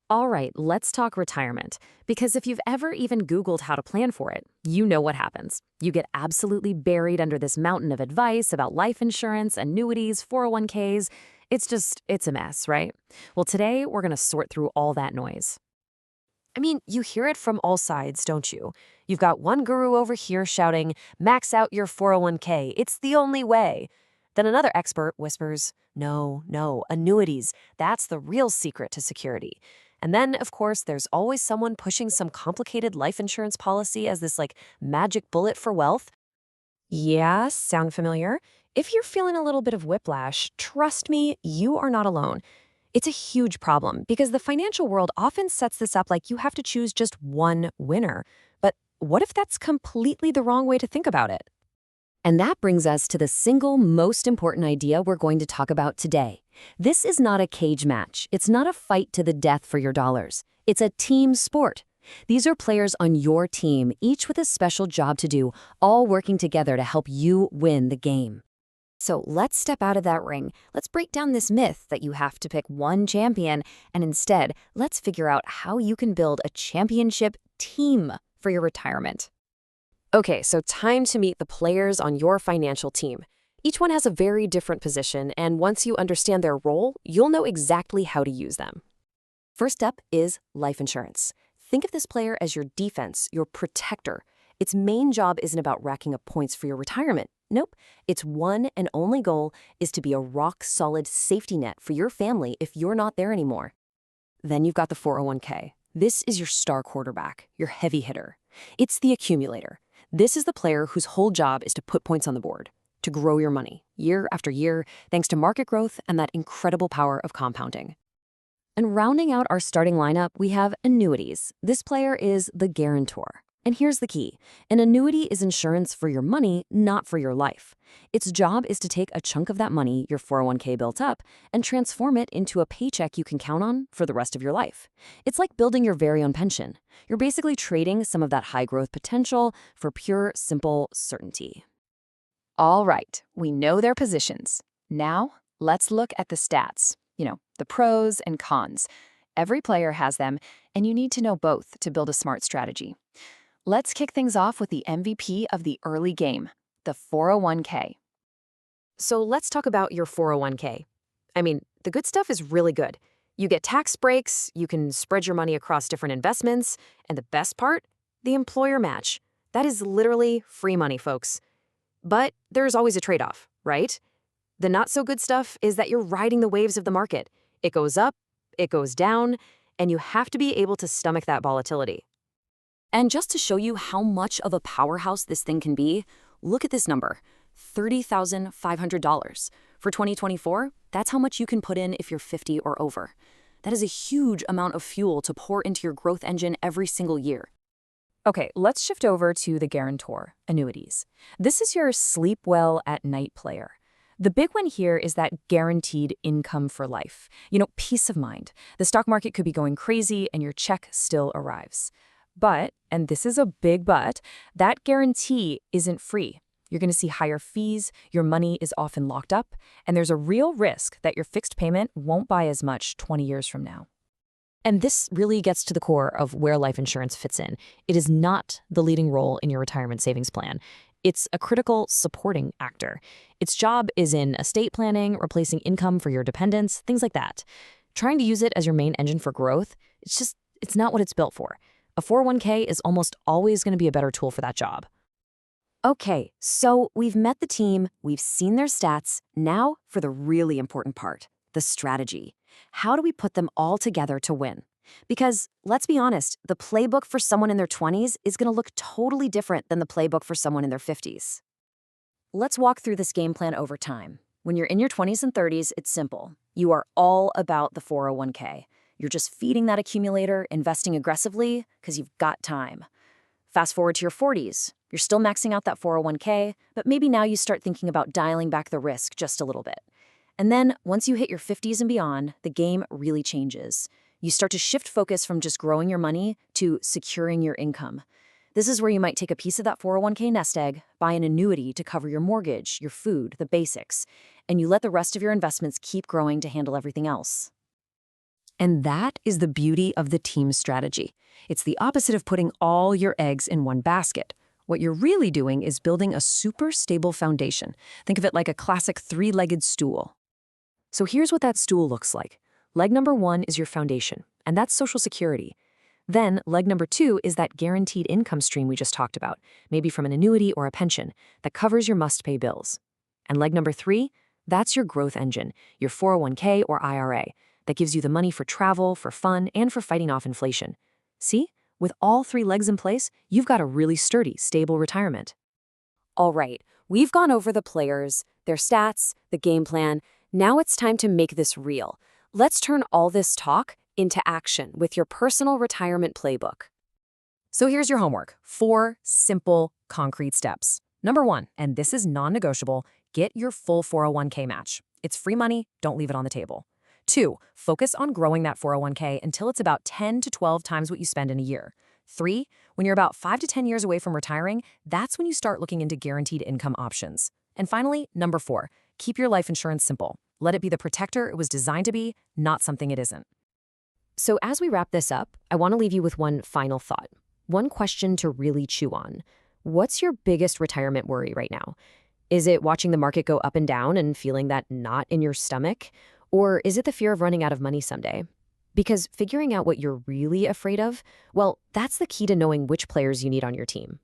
All right, let's talk retirement. Because if you've ever even Googled how to plan for it, you know what happens. You get absolutely buried under this mountain of advice about life insurance, annuities, 401ks. It's a mess, right? Well, today we're going to sort through all that noise. I mean, you hear it from all sides, don't you? You've got one guru over here shouting, max out your 401k, it's the only way. Then another expert whispers, no, no, annuities, that's the real secret to security. And then, of course, there's always someone pushing some complicated life insurance policy as this magic bullet for wealth. Yeah, sound familiar? If you're feeling a little bit of whiplash, trust me, you are not alone. It's a huge problem because the financial world often sets this up like you have to choose just one winner. But what if that's completely the wrong way to think about it? And that brings us to the single most important idea we're going to talk about today. This is not a cage match. It's not a fight to the death for your dollars. It's a team sport. These are players on your team, each with a special job to do, all working together to help you win the game. So let's step out of that ring. Let's break down this myth that you have to pick one champion, and instead, let's figure out how you can build a championship team for your retirement. Okay, so time to meet the players on your financial team. Each one has a very different position, and once you understand their role, you'll know exactly how to use them. First up is life insurance. Think of this player as your defense, your protector. Its main job isn't about racking up points for your retirement. Nope. Its one and only goal is to be a rock-solid safety net for your family if you're not there anymore. Then you've got the 401k. This is your star quarterback, your heavy hitter. It's the accumulator. This is the player whose whole job is to put points on the board, to grow your money, year after year, thanks to market growth and that incredible power of compounding. And rounding out our starting lineup, we have annuities. This player is the guarantor. And here's the key. An annuity is insurance for your money, not for your life. Its job is to take a chunk of that money your 401k built up and transform it into a paycheck you can count on for the rest of your life. It's like building your very own pension. You're basically trading some of that high growth potential for pure, simple certainty. All right, we know their positions. Now, let's look at the stats. The pros and cons. Every player has them, and you need to know both to build a smart strategy. Let's kick things off with the MVP of the early game, the 401k. So let's talk about your 401k. I mean, the good stuff is really good. You get tax breaks, you can spread your money across different investments, and the best part? The employer match. That is literally free money, folks. But there's always a trade-off, right? The not-so-good stuff is that you're riding the waves of the market. It goes up, it goes down, and you have to be able to stomach that volatility. And just to show you how much of a powerhouse this thing can be, look at this number, $30,500. For 2024, that's how much you can put in if you're 50 or over. That is a huge amount of fuel to pour into your growth engine every single year. Okay, let's shift over to the guarantor, annuities. This is your sleep well at night player. The big one here is that guaranteed income for life. Peace of mind. The stock market could be going crazy and your check still arrives. But, and this is a big but, that guarantee isn't free. You're going to see higher fees, your money is often locked up, and there's a real risk that your fixed payment won't buy as much 20 years from now. And this really gets to the core of where life insurance fits in. It is not the leading role in your retirement savings plan. It's a critical supporting actor. Its job is in estate planning, replacing income for your dependents, things like that. Trying to use it as your main engine for growth, it's not what it's built for. A 401k is almost always going to be a better tool for that job. Okay, so we've met the team, we've seen their stats. Now for the really important part, the strategy. How do we put them all together to win? Because, let's be honest, the playbook for someone in their 20s is going to look totally different than the playbook for someone in their 50s. Let's walk through this game plan over time. When you're in your 20s and 30s, it's simple. You are all about the 401k. You're just feeding that accumulator, investing aggressively, because you've got time. Fast forward to your 40s. You're still maxing out that 401k, but maybe now you start thinking about dialing back the risk just a little bit. And then, once you hit your 50s and beyond, the game really changes. You start to shift focus from just growing your money to securing your income. This is where you might take a piece of that 401k nest egg, buy an annuity to cover your mortgage, your food, the basics, and you let the rest of your investments keep growing to handle everything else. And that is the beauty of the team strategy. It's the opposite of putting all your eggs in one basket. What you're really doing is building a super stable foundation. Think of it like a classic three-legged stool. So here's what that stool looks like. Leg number 1 is your foundation, and that's Social Security. Then leg number 2 is that guaranteed income stream we just talked about, maybe from an annuity or a pension, that covers your must-pay bills. And leg number 3, that's your growth engine, your 401k or IRA, that gives you the money for travel, for fun, and for fighting off inflation. See? With all 3 legs in place, you've got a really sturdy, stable retirement. All right, we've gone over the players, their stats, the game plan. Now it's time to make this real. Let's turn all this talk into action with your personal retirement playbook. So here's your homework. 4 simple, concrete steps. Number 1, and this is non-negotiable, get your full 401k match. It's free money, don't leave it on the table. 2, focus on growing that 401k until it's about 10 to 12 times what you spend in a year. 3, when you're about 5 to 10 years away from retiring, that's when you start looking into guaranteed income options. And finally, number 4, keep your life insurance simple. Let it be the protector it was designed to be, not something it isn't. So as we wrap this up, I want to leave you with one final thought. One question to really chew on. What's your biggest retirement worry right now? Is it watching the market go up and down and feeling that knot in your stomach? Or is it the fear of running out of money someday? Because figuring out what you're really afraid of, well, that's the key to knowing which players you need on your team.